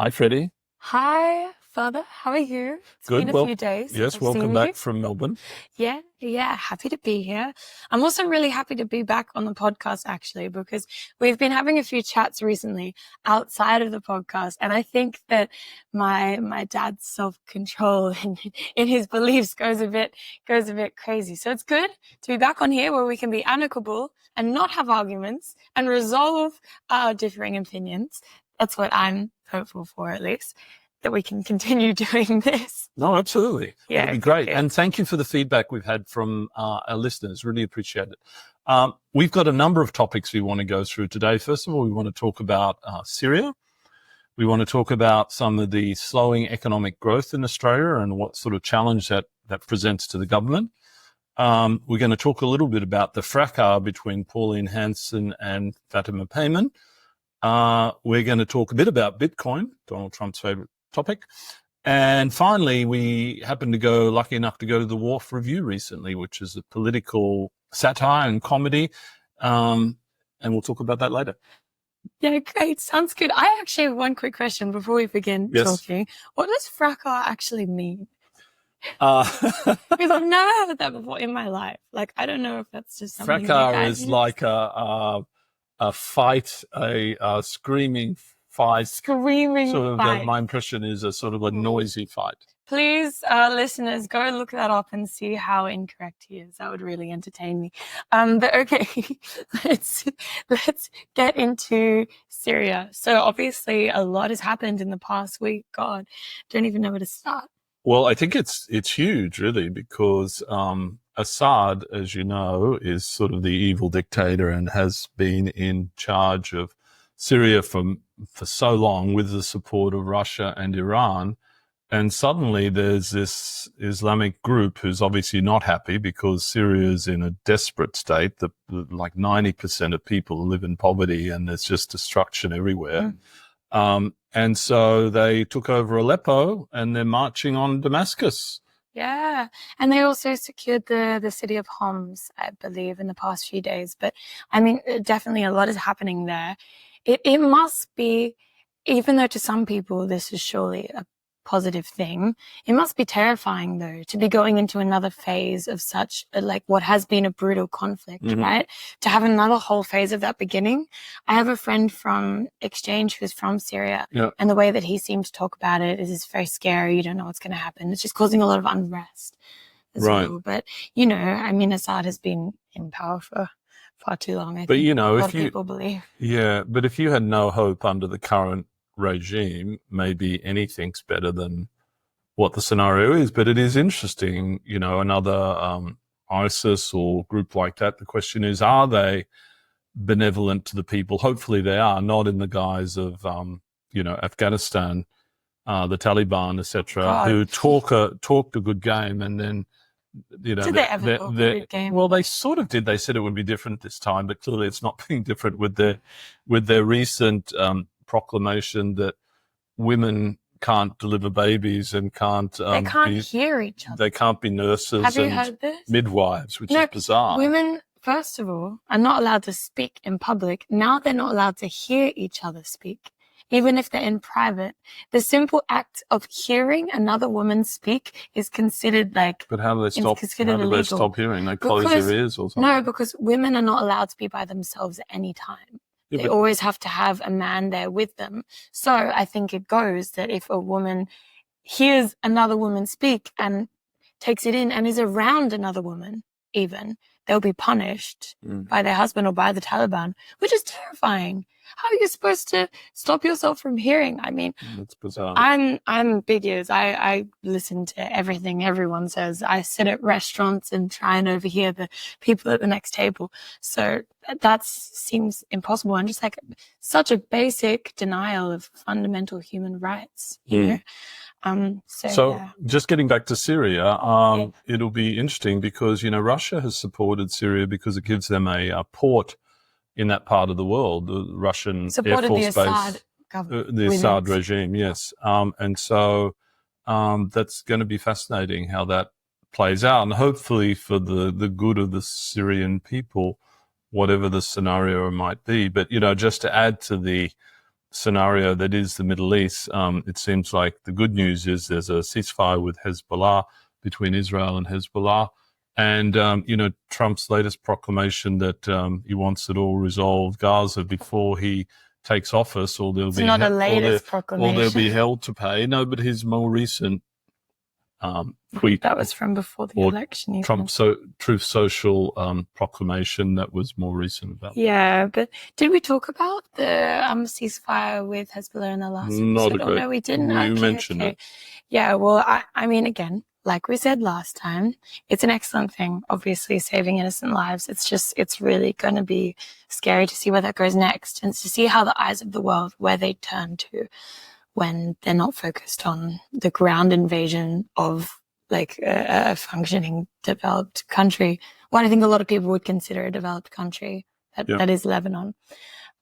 Hi, Freddie. Hi, Father. How are you? It's Good. been a Well, few days since yes, I've welcome seen back you. from Melbourne. Yeah, happy to be here. I'm also really happy to be back on the podcast, actually, because we've been having a few chats recently outside of the podcast, and I think that my dad's self-control in his beliefs goes a bit crazy. So it's good to be back on here where we can be amicable and not have arguments and resolve our differing opinions. That's what I'm hopeful for, at least, that we can continue doing this. No, absolutely. Yeah, That'd be great. good. And thank you for the feedback we've had from our listeners. Really appreciate it. We've got a number of topics we want to go through today. First of all, we want to talk about Syria. We want to talk about some of the slowing economic growth in Australia and what sort of challenge that presents to the government. We're going to talk a little bit about the fracas between Pauline Hanson and Fatima Payman. We're going to talk a bit about Bitcoin, Donald Trump's favorite topic. And finally, we happened to go lucky enough to go to the Wharf Review recently, which is a political satire and comedy. And we'll talk about that later. Yeah, great. Sounds good. I actually have one quick question before we begin talking. What does fracas actually mean? Because I've never heard that before in my life. Like, I don't know if that's just something fracas is like a fight, a screaming fight. Screaming fight. My impression is a sort of a noisy fight. Please, listeners, go look that up and see how incorrect he is. That would really entertain me. But okay, let's get into Syria. So obviously a lot has happened in the past week. God, don't even know where to start. Well, I think it's huge, really, because Assad, as you know, is sort of the evil dictator and has been in charge of Syria for so long with the support of Russia and Iran. And suddenly there's this Islamic group who's obviously not happy because Syria is in a desperate state. Like 90% of people live in poverty and there's just destruction everywhere. And so they took over Aleppo and they're marching on Damascus. Yeah. And they also secured the city of Homs, I believe, in the past few days. But I mean, definitely a lot is happening there. It must be, even though to some people this is surely a positive thing, it must be terrifying though to be going into another phase of such like what has been a brutal conflict, right? To have another whole phase of that beginning. I have a friend from exchange who's from Syria, and the way that he seemed to talk about it is very scary. You don't know what's going to happen. It's just causing a lot of unrest as well. But you know, I mean, Assad has been in power for far too long. I think a lot of people believe. Yeah, but if you had no hope under the current regime, maybe anything's better than what the scenario is. But it is interesting, you know, another ISIS or group like that. The question is, are they benevolent to the people? Hopefully they are, not in the guise of, you know, Afghanistan, the Taliban, etc., who talk a good game and then, you know, did they ever talk a good game? Well, they sort of did. They said it would be different this time, but clearly it's not being different with their recent proclamation that women can't deliver babies and can't they can't hear each other. They can't be nurses Have you and heard this? midwives, which is bizarre. Women, first of all, are not allowed to speak in public. Now they're not allowed to hear each other speak, even if they're in private. The simple act of hearing another woman speak is considered like. But how do they stop? They stop hearing? They close their ears or something? No, because women are not allowed to be by themselves at any time. They always have to have a man there with them. So I think it goes that if a woman hears another woman speak and takes it in and is around another woman, even, they'll be punished by their husband or by the Taliban, which is terrifying. How are you supposed to stop yourself from hearing? I mean, that's bizarre. I'm big ears. I listen to everything everyone says. I sit at restaurants and try and overhear the people at the next table. So that seems impossible and just like such a basic denial of fundamental human rights, you know? So just getting back to Syria, it'll be interesting because, you know, Russia has supported Syria because it gives them a port in that part of the world, the Russian Air Force base, the Assad regime, yes. And so that's going to be fascinating how that plays out. And hopefully for the good of the Syrian people, whatever the scenario might be. But, you know, just to add to the scenario that is the Middle East, it seems like the good news is there's a ceasefire with Hezbollah, between Israel and Hezbollah. And, Trump's latest proclamation that he wants it all resolved Gaza before he takes office, or there'll be not a latest proclamation. Or they'll be held to pay. No, but his more recent tweet. That was from before the election. Trump's Truth Social proclamation that was more recent about. Yeah, but did we talk about the ceasefire with Hezbollah in the last Not episode? No, we didn't. You mentioned it. Yeah, well, I mean, again, like we said last time, it's an excellent thing, obviously, saving innocent lives. It's really going to be scary to see where that goes next, and to see how the eyes of the world, where they turn to when they're not focused on the ground invasion of like a functioning developed country. What I think a lot of people would consider a developed country, that is Lebanon.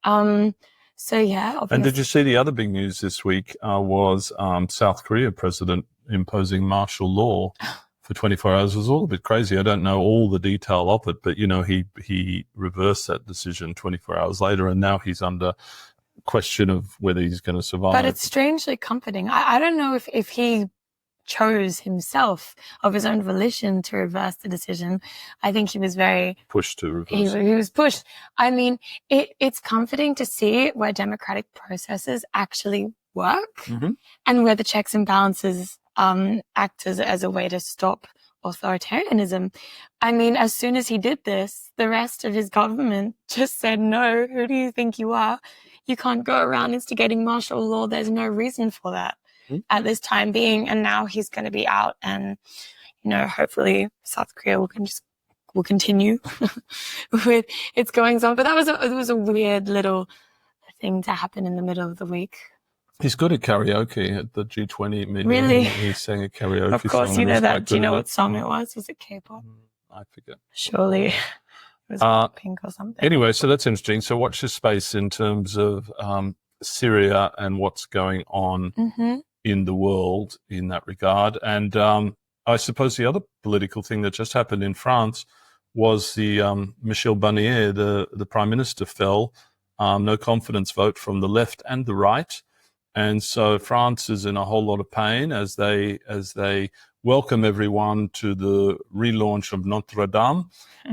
So yeah. Obviously. And did you see the other big news this week was South Korea president imposing martial law for 24 hours? It was all a bit crazy. I don't know all the detail of it, but he reversed that decision 24 hours later, and now he's under question of whether he's going to survive. But it's strangely comforting. I don't know if he chose himself of his own volition to reverse the decision. I think he was very pushed to reverse. He was pushed. I mean, it's comforting to see where democratic processes actually work, and where the checks and balances act as a way to stop authoritarianism. I mean, as soon as he did this, the rest of his government just said, no, who do you think you are? You can't go around instigating martial law. There's no reason for that at this time being. And now he's going to be out, and, hopefully South Korea will continue with its goings on. But it was a weird little thing to happen in the middle of the week. He's good at karaoke at the G20 meeting. Really? He sang a karaoke song. Of course, you know that. Do you know what song it was? Was it K-pop? I forget. Surely it was Pink or something. Anyway, so that's interesting. So watch this space in terms of Syria and what's going on in the world in that regard. And I suppose the other political thing that just happened in France was the Michel Barnier, the Prime Minister, fell. No confidence vote from the left and the right. And so France is in a whole lot of pain as they welcome everyone to the relaunch of Notre Dame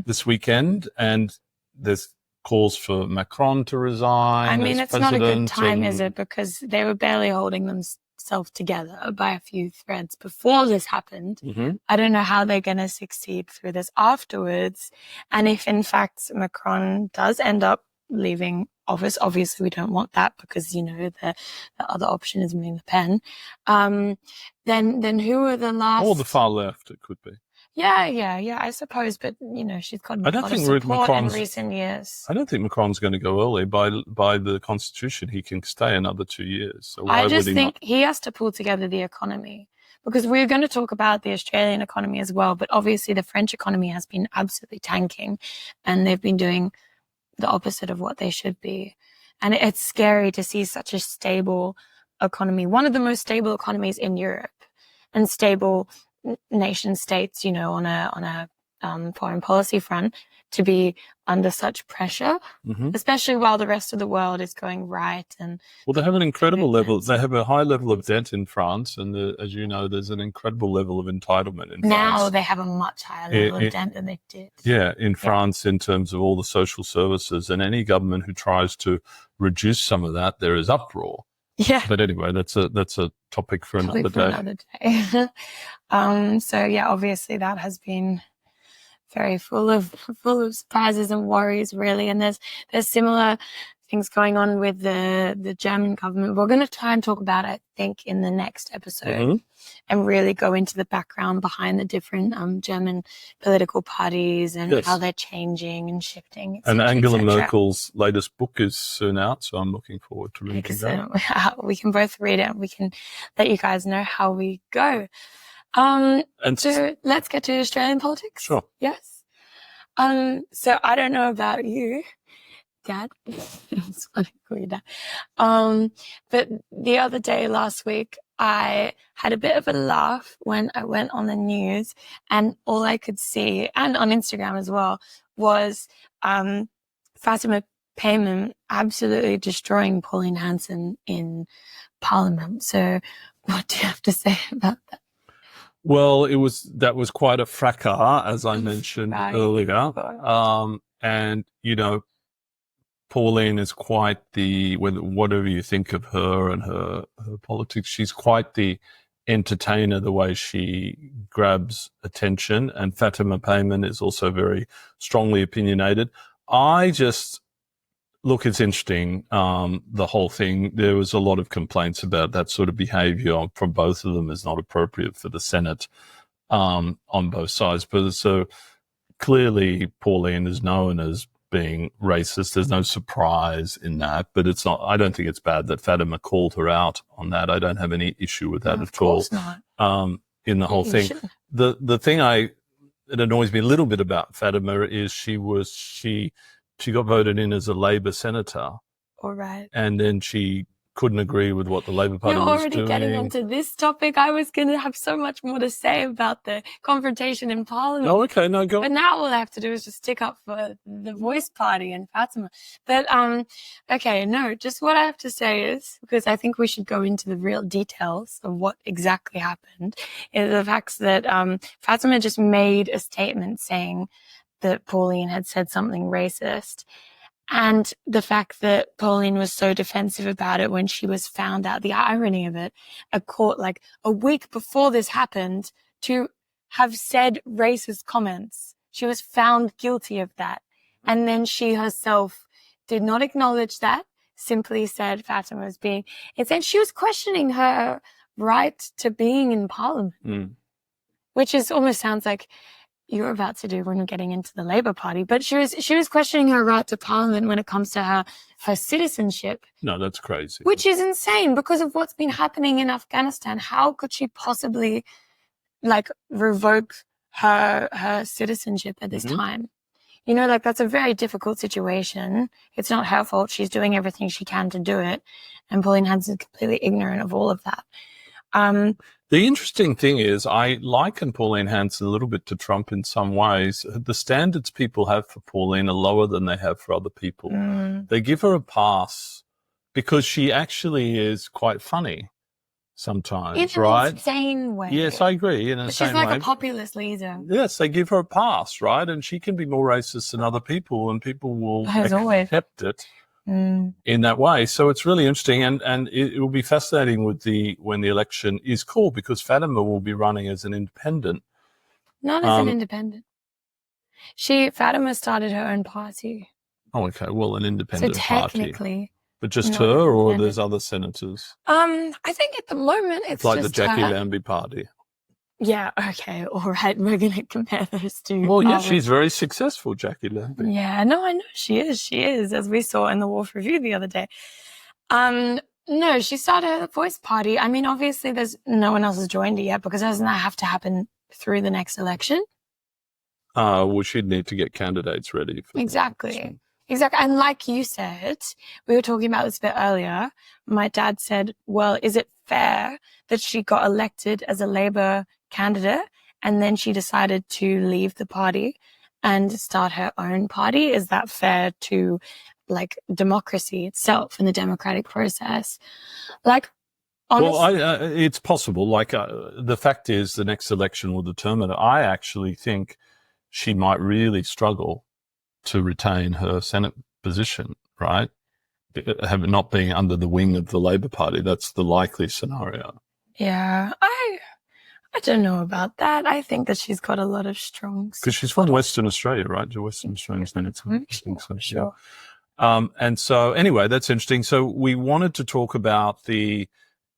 this weekend. And there's calls for Macron to resign. I mean, it's not a good time, is it? Because they were barely holding themselves together by a few threads before this happened. I don't know how they're going to succeed through this afterwards. And if, in fact, Macron does end up leaving office, obviously we don't want that, because the other option is Marine Le Pen. Then who are the last? Or the far left, it could be. Yeah, I suppose, but she's got a lot of support in recent years. I don't think Macron's going to go early. By the constitution, he can stay another 2 years. So why I just would think he has to pull together the economy, because we're going to talk about the Australian economy as well, but obviously the French economy has been absolutely tanking, and they've been doing the opposite of what they should be. And it's scary to see such a stable economy, one of the most stable economies in Europe, and stable nation states, on a foreign policy front, to be under such pressure, especially while the rest of the world is going right. And they have an incredible level. They have a high level of debt in France, and as you know, there's an incredible level of entitlement in France. Now they have a much higher level of debt than they did. Yeah, in France, in terms of all the social services, and any government who tries to reduce some of that, there is uproar. Yeah. But anyway, that's a topic for another day. So yeah, obviously that has been very full of surprises and worries, really. And there's similar things going on with the German government. We're going to try and talk about it, I think, in the next episode, and really go into the background behind the different German political parties and how they're changing and shifting. And Angela Merkel's latest book is soon out, so I'm looking forward to reading that. We can both read it, and we can let you guys know how we go. So let's get to Australian politics. Sure. Yes. So I don't know about you, Dad. It's funny to call you Dad. But the other day, last week, I had a bit of a laugh when I went on the news, and all I could see, and on Instagram as well, was Fatima payment absolutely destroying Pauline Hanson in Parliament. So what do you have to say about that? Well, that was quite a fracas, as I mentioned Right. earlier. And, Pauline is quite whatever you think of her and her politics, she's quite the entertainer, the way she grabs attention. And Fatima Payman is also very strongly opinionated. Look, it's interesting, the whole thing. There was a lot of complaints about that sort of behavior from both of them is not appropriate for the Senate, on both sides. But so clearly Pauline is known as being racist. There's no surprise in that, but it's not, I don't think it's bad that Fatima called her out on that. I don't have any issue with that at all. Of course not. In the whole thing. The thing it annoys me a little bit about Fatima is she got voted in as a Labor senator. All right. And then she couldn't agree with what the Labor Party was doing. You're already getting onto this topic. I was going to have so much more to say about the confrontation in Parliament. Oh, okay. No, go on. But now all I have to do is just stick up for the Voice Party and Fatima. But, okay, no, just what I have to say is, because I think we should go into the real details of what exactly happened, is the fact that Fatima just made a statement saying that Pauline had said something racist. And the fact that Pauline was so defensive about it when she was found out, the irony of it, a court like a week before this happened to have said racist comments. She was found guilty of that. And then she herself did not acknowledge that, simply said Fatima was being, it said she was questioning her right to being in Parliament, which is almost sounds like you're about to do when we're getting into the Labour Party. But she was questioning her right to Parliament when it comes to her citizenship. No, that's crazy. Which is insane because of what's been happening in Afghanistan. How could she possibly revoke her citizenship at this time? That's a very difficult situation. It's not her fault. She's doing everything she can to do it. And Pauline Hanson is completely ignorant of all of that. The interesting thing is I liken Pauline Hanson a little bit to Trump in some ways. The standards people have for Pauline are lower than they have for other people. They give her a pass because she actually is quite funny sometimes, right? In an insane way. Yes, I agree. She's like a populist leader. Yes, they give her a pass, right? And she can be more racist than other people and people will accept it. In that way. So it's really interesting. And it will be fascinating when the election is called because Fatima will be running as an independent. Not as an independent. Fatima started her own party. Oh, okay. Well, an independent party. Technically. But just her or there's other senators? I think at the moment it's like just the Jackie Lambie party. Yeah, okay, all right. We're going to compare those two. Well, yeah, she's very successful, Jackie Lambie. Yeah, no, I know she is, as we saw in the Wolf Review the other day. No, she started a Voice Party. I mean, obviously there's no one else has joined it yet because doesn't that have to happen through the next election? Well, she'd need to get candidates ready. Exactly. And like you said, we were talking about this a bit earlier. My dad said, well, is it fair that she got elected as a Labour candidate and then she decided to leave the party and start her own party? Is that fair to democracy itself and the democratic process? It's possible. The fact is the next election will determine it. I actually think she might really struggle to retain her Senate position, right? Not being under the wing of the Labor Party. That's the likely scenario. Yeah, I don't know about that. I think that she's got a lot of strong... Because she's from Western Australia, right? The Western Australian Senate. Sure. And so anyway, that's interesting. So we wanted to talk about the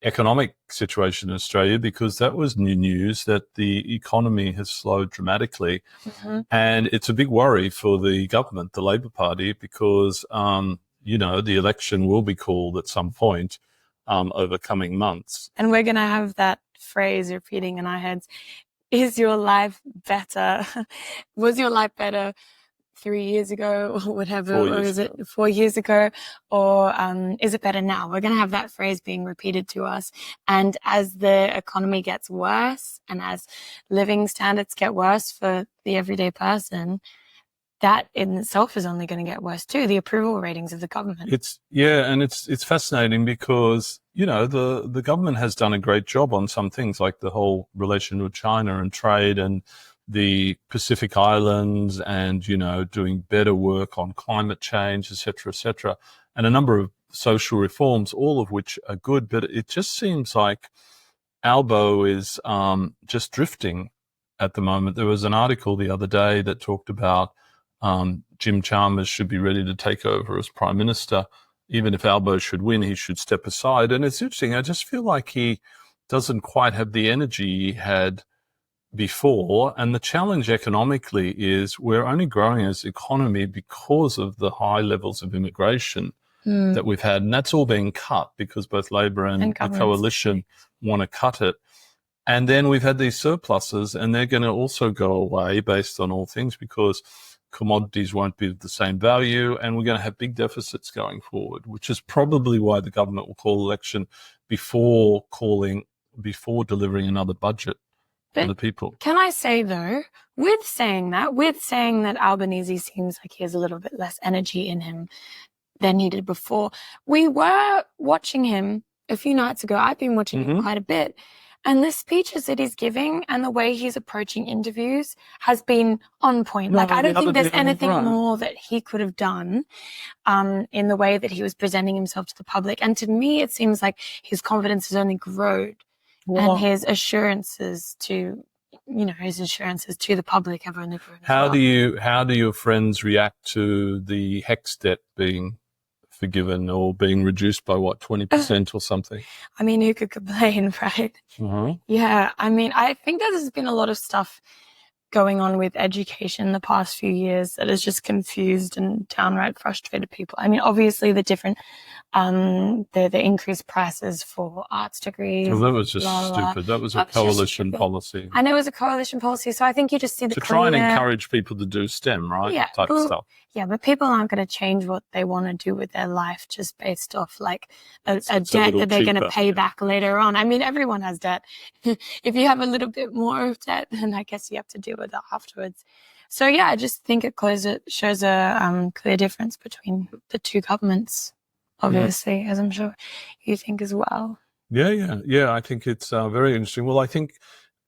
economic situation in Australia because that was new news that the economy has slowed dramatically. And it's a big worry for the government, the Labor Party, because, the election will be called at some point over coming months. And we're going to have that phrase repeating in our heads. Is your life better? Was your life better 3 years ago or whatever? Or is it 4 years ago? Or is it better now? We're going to have that phrase being repeated to us. And as the economy gets worse and as living standards get worse for the everyday person, that in itself is only going to get worse too. The approval ratings of the government. It's fascinating because, the government has done a great job on some things, like the whole relation with China and trade and the Pacific Islands and, doing better work on climate change, et cetera, and a number of social reforms, all of which are good. But it just seems like Albo is just drifting at the moment. There was an article the other day that talked about Jim Chalmers should be ready to take over as Prime Minister. Even if Albo should win, he should step aside. And it's interesting. I just feel like he doesn't quite have the energy he had before. And the challenge economically is we're only growing as economy because of the high levels of immigration that we've had. And that's all being cut because both Labor and the coalition want to cut it. And then we've had these surpluses, and they're going to also go away based on all things because commodities won't be of the same value, and we're going to have big deficits going forward, which is probably why the government will call election before delivering another budget for the people. Can I say, though, with saying that Albanese seems like he has a little bit less energy in him than he did before, we were watching him a few nights ago. I've been watching him quite a bit. And the speeches that he's giving and the way he's approaching interviews has been on point. I don't think there's anything more that he could have done in the way that he was presenting himself to the public. And to me, it seems like his confidence has only grown and his assurances to the public have only grown. How do your friends react to the HEX debt being forgiven or being reduced by 20% or something? I mean, who could complain, right? Yeah. I mean, I think that there's been a lot of stuff going on with education the past few years that has just confused and downright frustrated people. I mean, obviously the different, the increased prices for arts degrees. Well, that was just stupid. That was a coalition policy. I know it was a coalition policy. So I think you just see to try and encourage people to do STEM, right? Yeah. Type of stuff. Yeah, but people aren't going to change what they want to do with their life just based off like a debt that they're going to pay back later on. I mean, everyone has debt. If you have a little bit more of debt, then I guess you have to deal with it afterwards. So yeah, I just think it shows a clear difference between the two governments, obviously, as I'm sure you think as well. Yeah. I think it's very interesting. Well, I think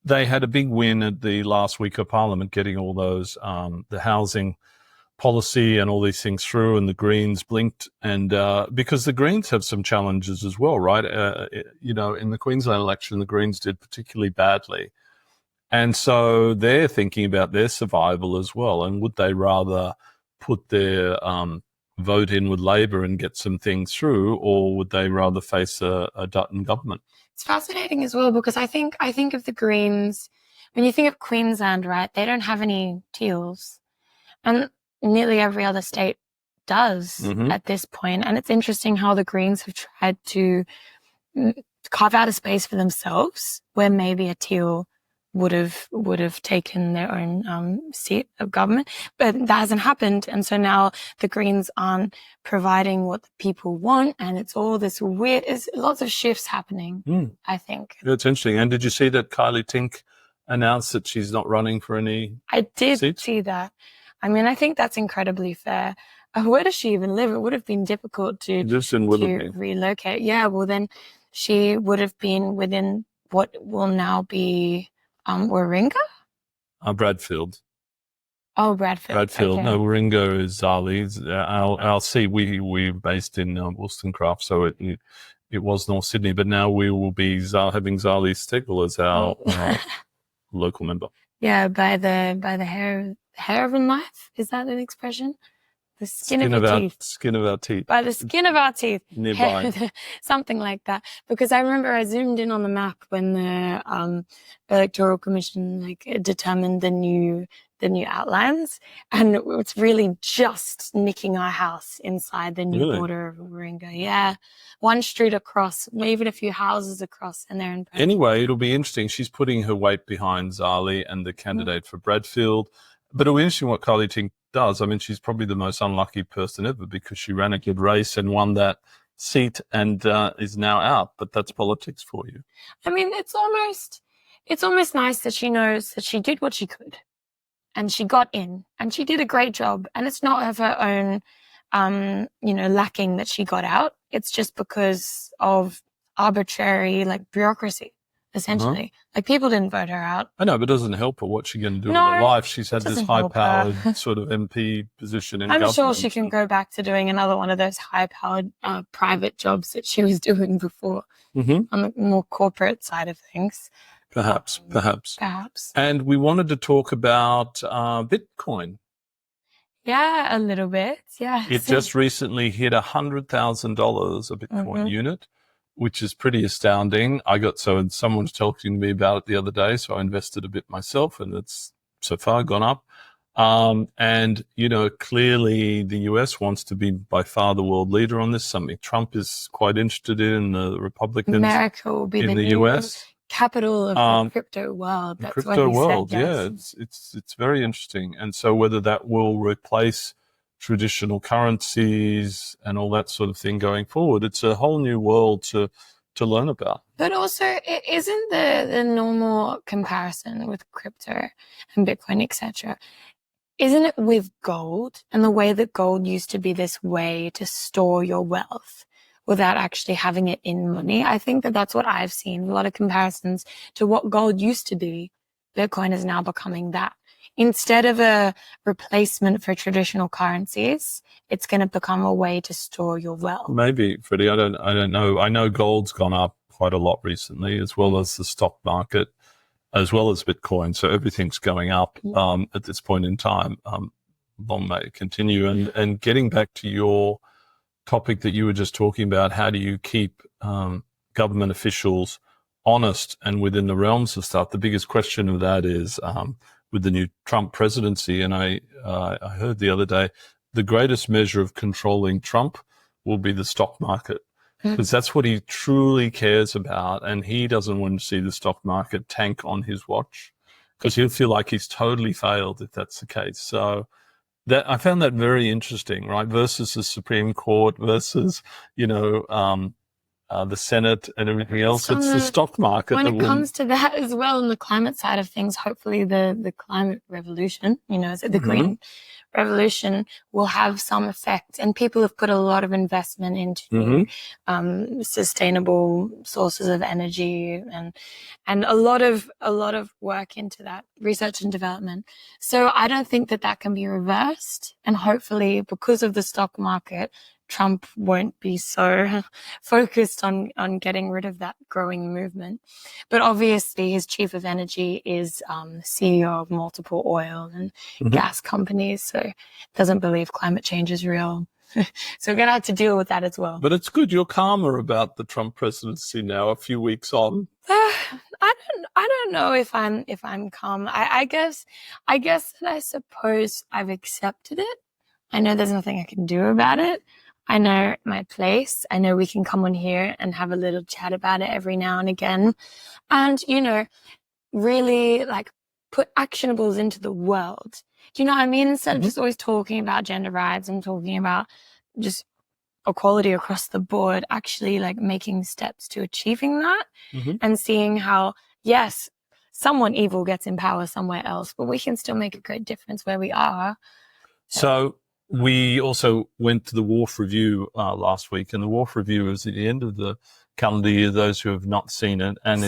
they had a big win at the last week of Parliament, getting all those the housing policy and all these things through, and the Greens blinked, and because the Greens have some challenges as well, right? In the Queensland election, the Greens did particularly badly, and so they're thinking about their survival as well. And would they rather put their vote in with Labor and get some things through, or would they rather face a Dutton government? It's fascinating as well because I think of the Greens, when you think of Queensland, right? They don't have any teals, and nearly every other state does at this point. And it's interesting how the Greens have tried to carve out a space for themselves where maybe a teal would have taken their own seat of government, but that hasn't happened. And so now the Greens aren't providing what the people want, and it's all this weird, it's lots of shifts happening, I think. That's interesting. And did you see that Kylie Tink announced that she's not running for any I did seats? See that. I mean, I think that's incredibly fair. Where does she even live? It would have been difficult to relocate. Yeah, well, then she would have been within what will now be Warringah? Bradfield. Oh, Bradfield. Okay. No, Warringah is Zali. Our seat, we're based in Wollstonecraft, so it was North Sydney, but now we will be having Zali Stegel as our local member. Yeah, by the hair of a knife. Is that an expression? The skin of our teeth. Skin of our teeth. By the skin of our teeth. Nearby. Something like that. Because I remember I zoomed in on the map when the Electoral Commission determined the new outlines, and it's really just nicking our house inside the new border of Warringah. Yeah. One street across, even a few houses across, and they're in Bradfield. Anyway, it'll be interesting. She's putting her weight behind Zali and the candidate for Bradfield. But it'll be interesting what Kylie Tink does. I mean, she's probably the most unlucky person ever because she ran a good race and won that seat and is now out. But that's politics for you. I mean, it's almost nice that she knows that she did what she could. and she got in, and she did a great job. And it's not of her own, lacking that she got out. It's just because of arbitrary, like, bureaucracy, essentially. Like, people didn't vote her out. I know, but it doesn't help her. What's she going to do with No, her life? She's had it this doesn't help her. high-powered sort of MP position in I'm government. sure she can go back to doing another one of those high-powered private jobs that she was doing before on the more corporate side of things. Perhaps. And we wanted to talk about Bitcoin. Yeah, a little bit. Yeah. It just recently hit $100,000 a Bitcoin unit, which is pretty astounding. Someone was talking to me about it the other day, so I invested a bit myself, and it's so far gone up. And, clearly the US wants to be by far the world leader on this. Something Trump is quite interested in, the Republicans America will be in the US. Capital of the crypto world. That's what he said, yes. Yeah, it's very interesting. And so whether that will replace traditional currencies and all that sort of thing going forward, it's a whole new world to learn about. But also, it isn't the normal comparison with crypto and Bitcoin, etc. Isn't it with gold and the way that gold used to be this way to store your wealth without actually having it in money? I think that that's what I've seen. A lot of comparisons to what gold used to be. Bitcoin is now becoming that. Instead of a replacement for traditional currencies, it's going to become a way to store your wealth. Maybe, Freddie. I don't know. I know gold's gone up quite a lot recently, as well as the stock market, as well as Bitcoin. So everything's going up at this point in time. Long may it continue. And getting back to your topic that you were just talking about, how do you keep government officials honest and within the realms of stuff? The biggest question of that is with the new Trump presidency. And I heard the other day, the greatest measure of controlling Trump will be the stock market, because that's what he truly cares about. And he doesn't want to see the stock market tank on his watch, because he'll feel like he's totally failed if that's the case. So that I found that very interesting, right? Versus the Supreme Court, versus, the Senate and everything else. It's the stock market. When it comes to that as well, on the climate side of things, hopefully the climate revolution, the green revolution will have some effect. And people have put a lot of investment into sustainable sources of energy and a lot of work into that research and development. So I don't think that can be reversed. And hopefully, because of the stock market, Trump won't be so focused on getting rid of that growing movement. But obviously his chief of energy is CEO of multiple oil and gas companies, so doesn't believe climate change is real. So we're going to have to deal with that as well. But it's good you're calmer about the Trump presidency now, a few weeks on. I don't know if I'm calm. I guess that I suppose I've accepted it. I know there's nothing I can do about it. I know my place. I know we can come on here and have a little chat about it every now and again. And, really put actionables into the world. Do you know what I mean? Instead of just always talking about gender rights and talking about just equality across the board, actually making steps to achieving that and seeing how, yes, someone evil gets in power somewhere else, but we can still make a great difference where we are. So we also went to the WARF Review last week, and the WARF Review is at the end of the calendar year, those who have not seen it. And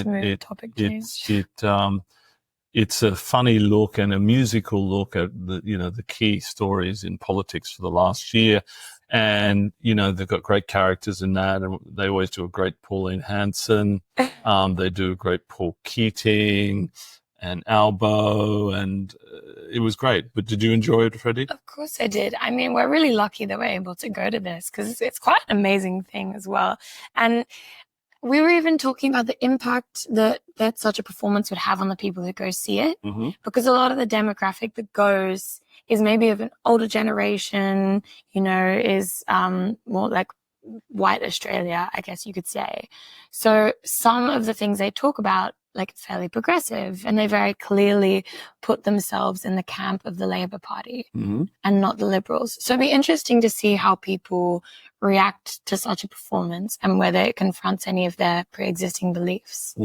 it's a funny look and a musical look at the key stories in politics for the last year. And, they've got great characters in that. And they always do a great Pauline Hanson. They do a great Paul Keating and Albo, and it was great. But did you enjoy it, Freddie? Of course I did. I mean, we're really lucky that we're able to go to this, because it's quite an amazing thing as well. And we were even talking about the impact that such a performance would have on the people who go see it, because a lot of the demographic that goes is maybe of an older generation, is more like white Australia, I guess you could say. So some of the things they talk about like fairly progressive, and they very clearly put themselves in the camp of the Labour Party and not the Liberals. So it'd be interesting to see how people react to such a performance and whether it confronts any of their pre-existing beliefs. I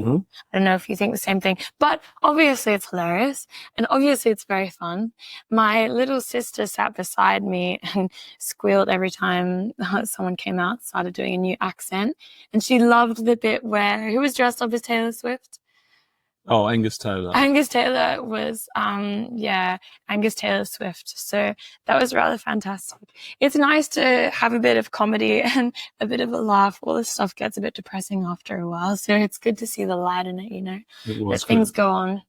don't know if you think the same thing, but obviously it's hilarious and obviously it's very fun. My little sister sat beside me and squealed every time someone came out, started doing a new accent, and she loved the bit where who was dressed up as Taylor Swift? Oh, Angus Taylor. Angus Taylor was, Angus Taylor Swift. So that was rather fantastic. It's nice to have a bit of comedy and a bit of a laugh. All this stuff gets a bit depressing after a while. So it's good to see the light in it, you know, that things go on.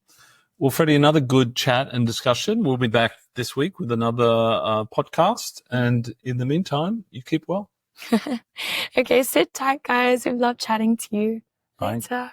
Well, Freddie, another good chat and discussion. We'll be back this week with another podcast. And in the meantime, you keep well. Okay, sit tight, guys. We've loved chatting to you. Bye. Later.